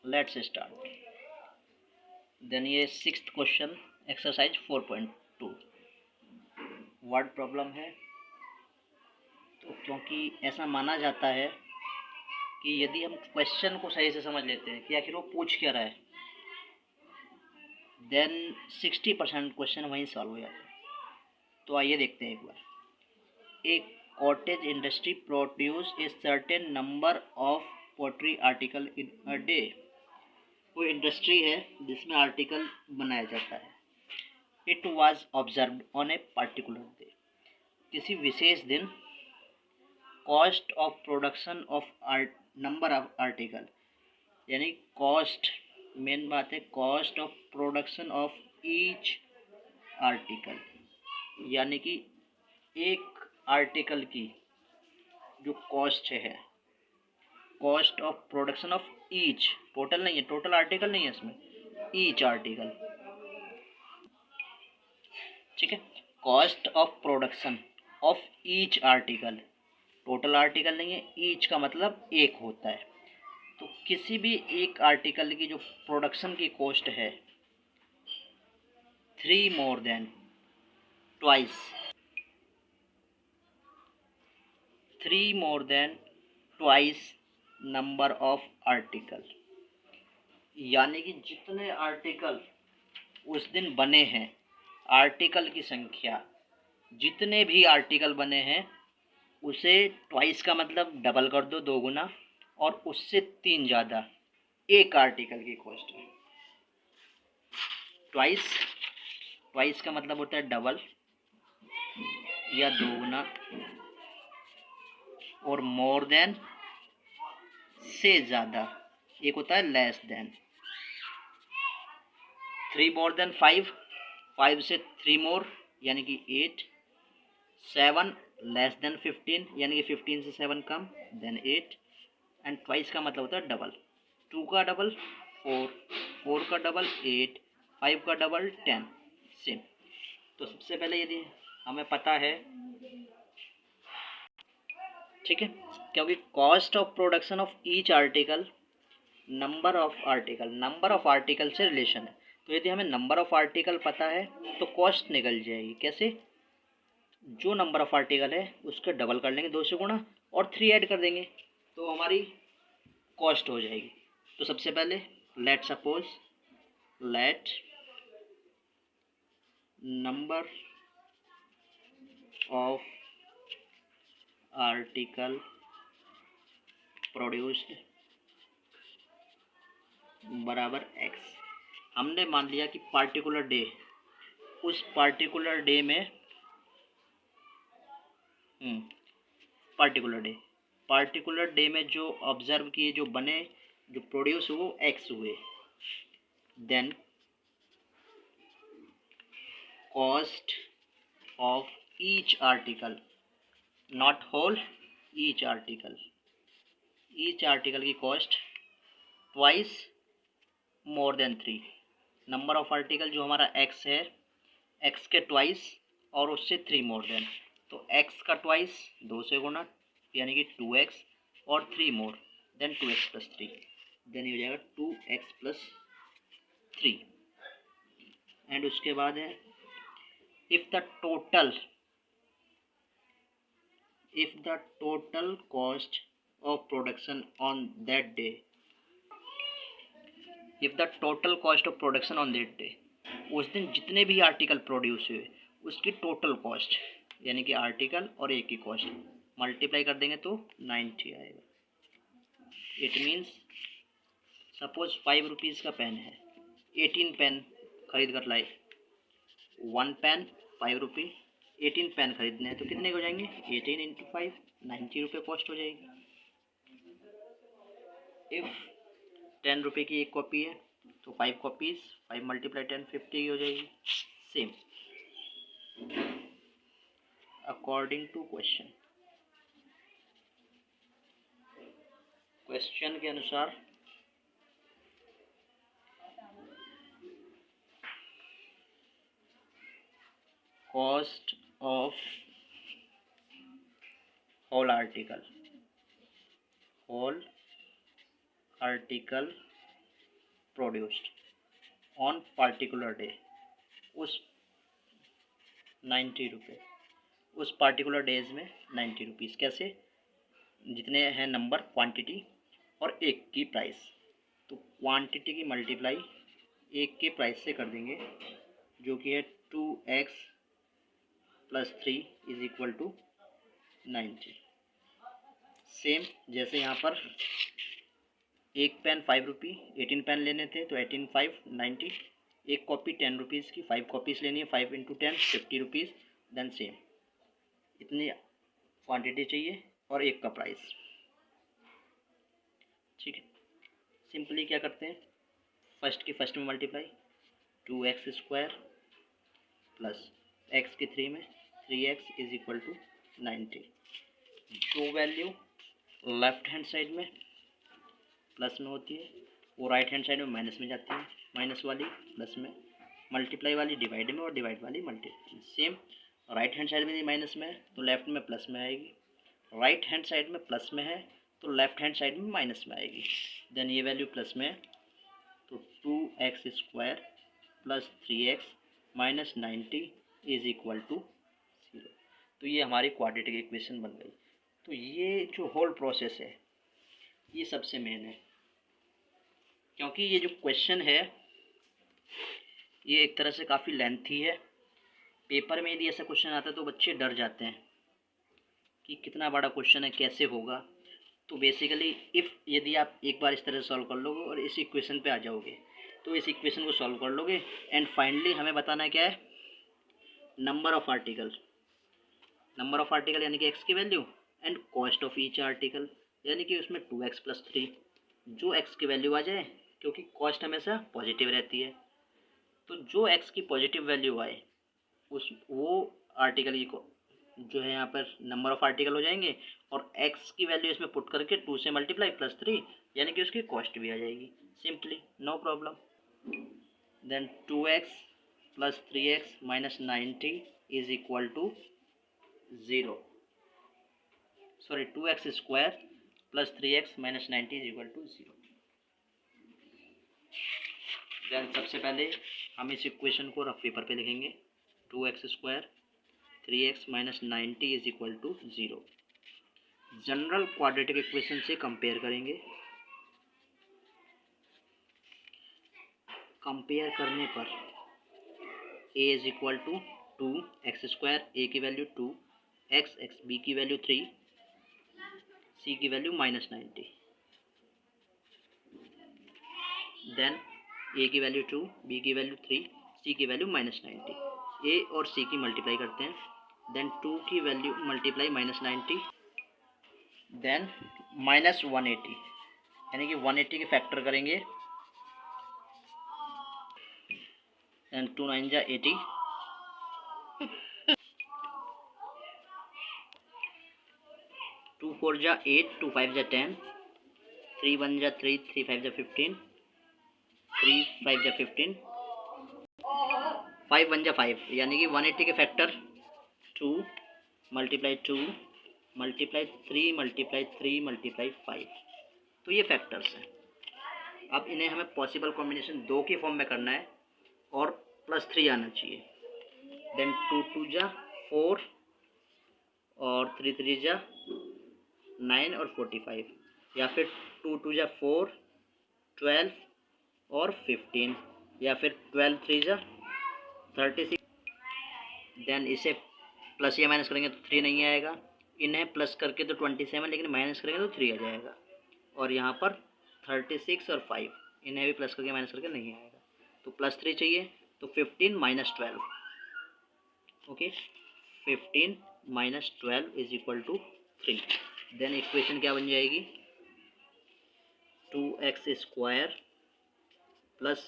Let's start. Then ये sixth question, exercise 4.2 word problem है। तो क्योंकि ऐसा माना जाता है कि यदि हम क्वेश्चन को सही से समझ लेते हैं कि आखिर वो पूछ क्या रहा है, देन 60% क्वेश्चन वहीं सॉल्व हो जाता है। तो आइए देखते हैं एक बार। एक cottage industry produce a certain number of pottery article in a day. कोई इंडस्ट्री है जिसमें आर्टिकल बनाया जाता है। It was observe on a particular day. किसी विशेष दिन cost of production of number of article, यानी कॉस्ट, मेन बात है cost of production of each article, यानी कि एक आर्टिकल की जो कॉस्ट है, cost of production of each, total नहीं है, टोटल आर्टिकल नहीं है इसमें, ईच आर्टिकल, ठीक है। Cost of production of each article, total article नहीं है, ईच का मतलब एक होता है। तो किसी भी एक आर्टिकल की जो प्रोडक्शन की कॉस्ट है, 3 more than twice, 3 more than twice number of article, यानी कि जितने आर्टिकल उस दिन बने हैं, आर्टिकल की संख्या, जितने भी आर्टिकल बने हैं उसे ट्वाइस का मतलब डबल कर दो, 2 गुना, और उससे 3 ज़्यादा एक आर्टिकल की कॉस्ट है। ट्वाइस, ट्वाइस का मतलब होता है डबल या 2 गुना, और मोर देन से ज़्यादा एक होता है लेस देन। 3 मोर देन 5, 5 से 3 मोर यानी कि 8, 7 लेस देन 15 यानी कि 15 से 7 कम, देन 8, एंड ट्वाइस का मतलब होता है डबल। 2 का डबल 4, 4 का डबल 8, 5 का डबल 10, सेम। तो सबसे पहले यदि हमें पता है, ठीक है, क्योंकि cost of production of each article, number of article, number of article से रिलेशन है। तो यदि हमें नंबर ऑफ आर्टिकल पता है तो कॉस्ट निकल जाएगी। कैसे? जो नंबर ऑफ आर्टिकल है उसके डबल कर लेंगे, 2 से गुणा, और 3 ऐड कर देंगे तो हमारी कॉस्ट हो जाएगी। तो सबसे पहले let suppose, let number of article produced बराबर एक्स। हमने मान लिया कि पार्टिकुलर डे, उस पार्टिकुलर डे में पार्टिकुलर डे, पार्टिकुलर डे में जो ऑब्जर्व किए, जो बने, जो प्रोड्यूस हुए, वो एक्स हुए। Then cost of each article, not whole, each article, each article की cost twice more than 3। Number of article जो हमारा एक्स है, एक्स के ट्वाइस और उससे 3 मोर देन, तो एक्स का ट्वाइस 2 से गुना यानी कि 2x, और 3 more than 2x plus 3, then ये हो जाएगा 2x प्लस 3। एंड उसके बाद है if the total, if the total cost of production on that day, if the total cost of production on that day, उस दिन जितने भी आर्टिकल प्रोड्यूस हुए उसकी टोटल कॉस्ट, यानी कि आर्टिकल और एक की कॉस्ट मल्टीप्लाई कर देंगे तो 90 आएगा। इट मीन्स सपोज 5 रुपीज़ का पेन है, 18 पेन खरीद कर लाए, 1 पेन 5 रुपये, 18 पेन खरीदने हैं तो कितने हो जाएंगे? 18 इंटू 5, 90 रुपये कॉस्ट हो जाएगी। इफ़ 10 रुपये की एक कॉपी है तो 5 कॉपीज़, 5 मल्टीप्लाई 10, 50 की हो जाएगी। Same according to question, question के अनुसार cost of whole article, whole article produced on particular day, उस 90 रुपये, उस पार्टिकुलर डेज में 90 रुपीज़। कैसे? जितने हैं नंबर, क्वांटिटी और एक की प्राइस, तो क्वांटिटी की मल्टीप्लाई एक के प्राइस से कर देंगे, जो कि है 2x + 3 = 90। सेम जैसे यहाँ पर एक पेन 5 रुपये, 18 पेन लेने थे तो 18 5 90, एक कॉपी 10 रुपीज़ की, 5 कॉपीज़ लेनी है, 5 × 10 50 रुपीज़। देन सेम इतनी क्वांटिटी चाहिए और एक का प्राइस। ठीक है, सिंपली क्या करते हैं, फर्स्ट की फर्स्ट में मल्टीप्लाई, 2x² प्लस x की 3 में 3x = 90। जो वैल्यू लेफ्ट हैंड साइड में प्लस में होती है वो राइट हैंड साइड में माइनस में जाती है, माइनस वाली प्लस में, मल्टीप्लाई वाली डिवाइड में और डिवाइड वाली multiply. Same right hand side में माइनस में है तो लेफ्ट में प्लस में आएगी, राइट हैंड साइड में प्लस में है तो लेफ्ट हैंड साइड में माइनस में आएगी। देन ये वैल्यू प्लस में है तो 2x² प्लस 3x माइनस 90 = 0। तो ये हमारी क्वाड्रेटिक इक्वेशन बन गई। तो ये जो होल प्रोसेस है ये सबसे मेन है, क्योंकि ये जो क्वेश्चन है ये एक तरह से काफ़ी लेंथी है। पेपर में यदि ऐसा क्वेश्चन आता है तो बच्चे डर जाते हैं कि कितना बड़ा क्वेश्चन है, कैसे होगा। तो बेसिकली यदि आप एक बार इस तरह से सॉल्व कर लोगे और इस इक्वेशन पे आ जाओगे तो इस इक्वेशन को सॉल्व कर लोगे एंड फाइनली हमें बताना क्या है, number of article. Number of article यानी कि एक्स की value and cost of each article, यानी कि उसमें 2x + 3 जो एक्स की वैल्यू आ जाए, क्योंकि कॉस्ट हमेशा पॉजिटिव रहती है, तो जो एक्स की पॉजिटिव वैल्यू आए उस वो आर्टिकल को जो है यहाँ पर नंबर ऑफ आर्टिकल हो जाएंगे और एक्स की वैल्यू इसमें पुट करके 2 से मल्टीप्लाई प्लस 3 यानी कि उसकी कॉस्ट भी आ जाएगी। Simply no problem. Then 2x + 3x - 90 = 0। Sorry 2x² + 3x - 90 = 0। Then सबसे पहले हम इस इक्वेशन को रफ पेपर पे लिखेंगे, 2x² 3x - 90 = 0। General quadratic equation से कंपेयर करेंगे। कंपेयर करने पर a = 2x², a की वैल्यू 2, x b की वैल्यू 3, c की वैल्यू -90। देन a की वैल्यू 2, b की वैल्यू 3, c की वैल्यू -90। a और c की मल्टीप्लाई करते हैं, देन 2 की वैल्यू मल्टीप्लाई -90, देन -180 यानी कि 180 के फैक्टर करेंगे, देन 2 9 = 80, 2 4 = 8, 2 5 = 10, 3 1 = 3, 3 5 = 15, 3 5 = 15, 5 1 = 5 यानी कि 180 के फैक्टर 2 × 2 × 3 × 3 × 5। तो ये फैक्टर्स हैं। अब इन्हें हमें पॉसिबल कॉम्बिनेशन 2 के फॉर्म में करना है और +3 आना चाहिए। देन 2 2 = 4 और 3 3 = 9 और 45, या फिर 2 2 = 4, 12 और 15, या फिर 12 3 = 36। देन इसे प्लस या माइनस करेंगे तो 3 नहीं आएगा, इन्हें प्लस करके तो 27, लेकिन माइनस करेंगे तो 3 आ जाएगा, और यहाँ पर 36 और 5 इन्हें भी प्लस करके माइनस करके नहीं आएगा, तो +3 चाहिए, तो 15 - 12। ओके, 15 - 12 = 3। देन इक्वेशन क्या बन जाएगी, 2x² +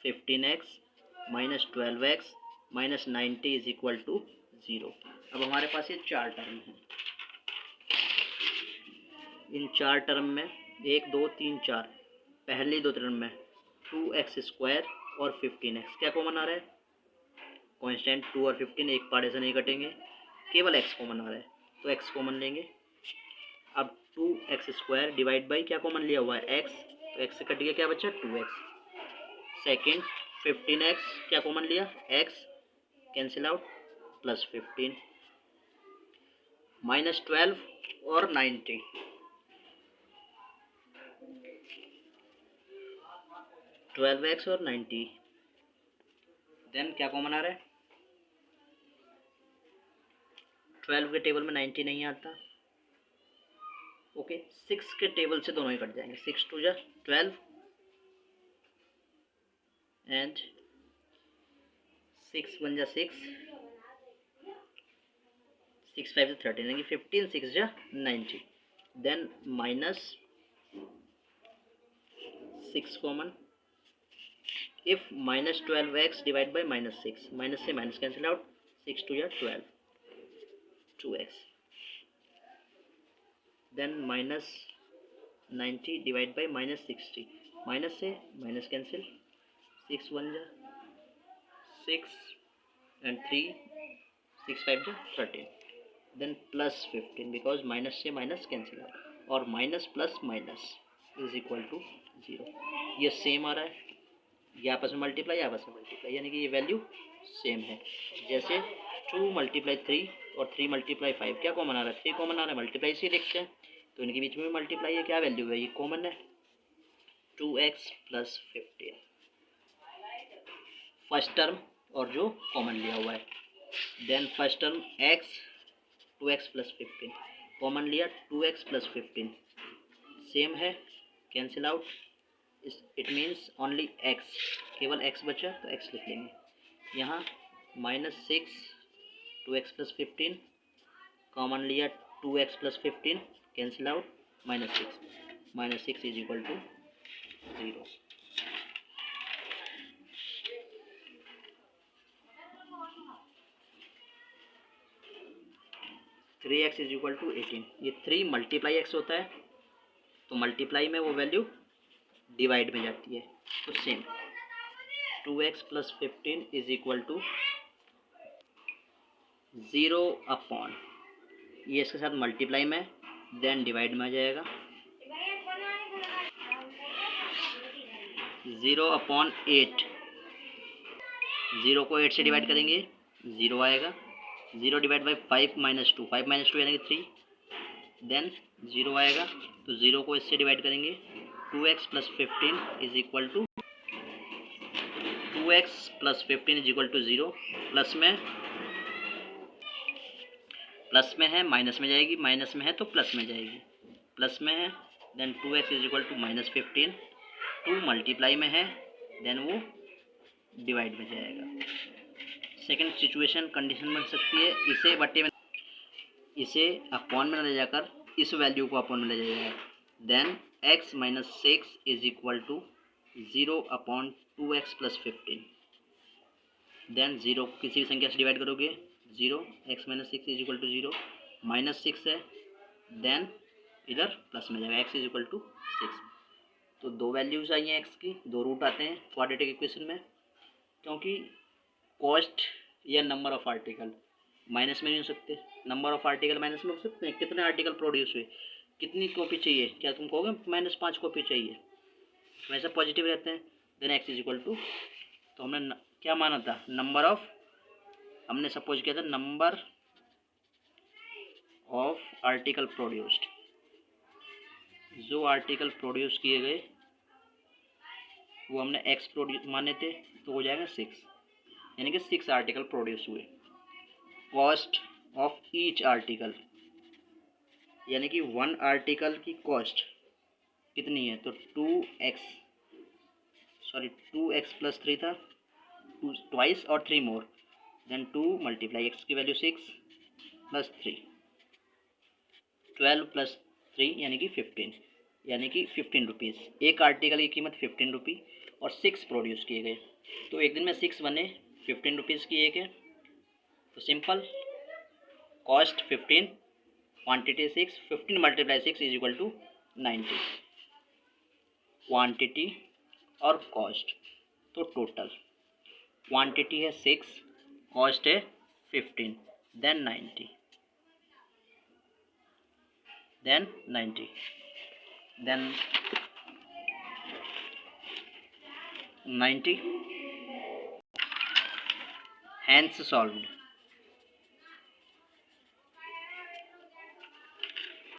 15x - 12x - 90 = 0। अब हमारे पास ये 4 टर्म हैं। इन 4 टर्म में 1 2 3 4 पहली 2 टर्म में 2x² और 15x क्या कॉमन आ रहा है, कांस्टेंट 2 और 15 एक पार्ट से नहीं कटेंगे, केवल x कॉमन आ रहा है तो x कॉमन लेंगे। अब 2x² डिवाइड बाई क्या कॉमन लिया हुआ है x, तो x से कट गया, क्या बचा 2x, सेकेंड 15x क्या कॉमन लिया, x cancel out, plus 15 minus 12 और 90, 12x और 90, देन क्या कॉमन आ रहा है, 12 के टेबल में 90 नहीं आता, ओके 6 के टेबल से दोनों ही कट जाएंगे, 6 2 जा 12 एंड 6 1 जा 6, 6 5 जा 13 यानी 15 6 जा 90, then minus 6 common, if minus 12x divide by minus 6, minus से माइनस कैंसिल आउट, 6 2 जा 12 2x, then minus 90 divide by minus 60, minus से माइनस कैंसिल, 6 1 जा 6 एंड 3 6 5 जा 13, देन प्लस 15 बिकॉज माइनस से माइनस कैंसिल आउट, और minus plus minus is equal to 0, ये same आ रहा है, ये आपस में मल्टीप्लाई यानी कि ये वैल्यू सेम है। जैसे 2 मल्टीप्लाई 3 और 3 मल्टीप्लाई 5 क्या कॉमन आ रहा है, 3 कॉमन आ रहा है, मल्टीप्लाई से देखते हैं तो इनके बीच में भी मल्टीप्लाई है, क्या वैल्यू है, ये कॉमन है 2x प्लस 15, फर्स्ट टर्म और जो कॉमन लिया हुआ है, then first term x 2x plus 15 common लिया 2x प्लस 15 सेम है, cancel out, it means only x, केवल x बचा तो x लिख लेंगे, यहाँ माइनस 6 2x प्लस 15 कॉमन लिया 2x plus 15 cancel out, minus 6 is equal to 0, three x is equal to 18, ये 3 मल्टीप्लाई एक्स होता है तो मल्टीप्लाई में वो वैल्यू डिवाइड में जाती है, तो same 2x plus 15 is equal to 0 upon, ये इसके साथ मल्टीप्लाई में देन डिवाइड में आ जाएगा, 0 अपॉन 8, 0 को 8 से डिवाइड करेंगे 0 आएगा, 0 डिवाइड बाई 5 माइनस 2, 5 माइनस 2 यानी कि 3, देन 0 आएगा, तो 0 को इससे डिवाइड करेंगे 2x plus 15 is equal to 2x plus 15 is equal to 0, plus में है माइनस में जाएगी, माइनस में है तो प्लस में जाएगी, प्लस में है then 2x is equal to minus 15, 2 multiply में है देन वो डिवाइड में जाएगा। सेकंड सिचुएशन कंडीशन बन सकती है, इसे बट्टे में, इसे अपॉन में ले जाकर इस वैल्यू को अपॉन में ले जाएगा, then x minus 6 is equal to 0 upon 2x plus 15, then 0 किसी भी संख्या से डिवाइड करोगे 0, x minus 6 is equal to 0, minus 6 है देन इधर प्लस में जाएगा, x इज इक्वल टू 6, तो दो वैल्यूज आई हैं x की, दो रूट आते हैं क्वाड्रेटिक इक्वेशन में, क्योंकि कॉस्ट या नंबर ऑफ आर्टिकल माइनस में नहीं हो सकते, नंबर ऑफ आर्टिकल माइनस में हो सकते हैं, कितने आर्टिकल प्रोड्यूस हुए, कितनी कॉपी चाहिए, क्या तुम कहोगे -5 कॉपी चाहिए, वैसे पॉजिटिव रहते हैं, then x is equal to, तो हमने क्या माना था, नंबर ऑफ, हमने सपोज किया था नंबर ऑफ आर्टिकल प्रोड्यूस्ड, जो आर्टिकल प्रोड्यूस किए गए वो हमने x प्रोड्यूस माने थे, तो हो जाएगा 6, यानी कि 6 आर्टिकल प्रोड्यूस हुए, कॉस्ट ऑफ ईच आर्टिकल, यानी कि 1 आर्टिकल की कॉस्ट कितनी है, तो 2x प्लस 3 था, 2 ट्वाइस और 3 मोर, देन 2 मल्टीप्लाई x की वैल्यू 6 प्लस 3, 12 प्लस 3 यानी कि 15, यानी कि 15 रुपीज़, एक आर्टिकल की कीमत 15 रुपी और 6 प्रोड्यूस किए गए, तो एक दिन में 6 बने, 15 रुपीज़ की एक है, तो simple cost 15 quantity 6, 15 multiply 6 is equal to 90, quantity और कॉस्ट, तो टोटल क्वांटिटी है 6, कॉस्ट है 15, देन 90, देन 90. Hence solved.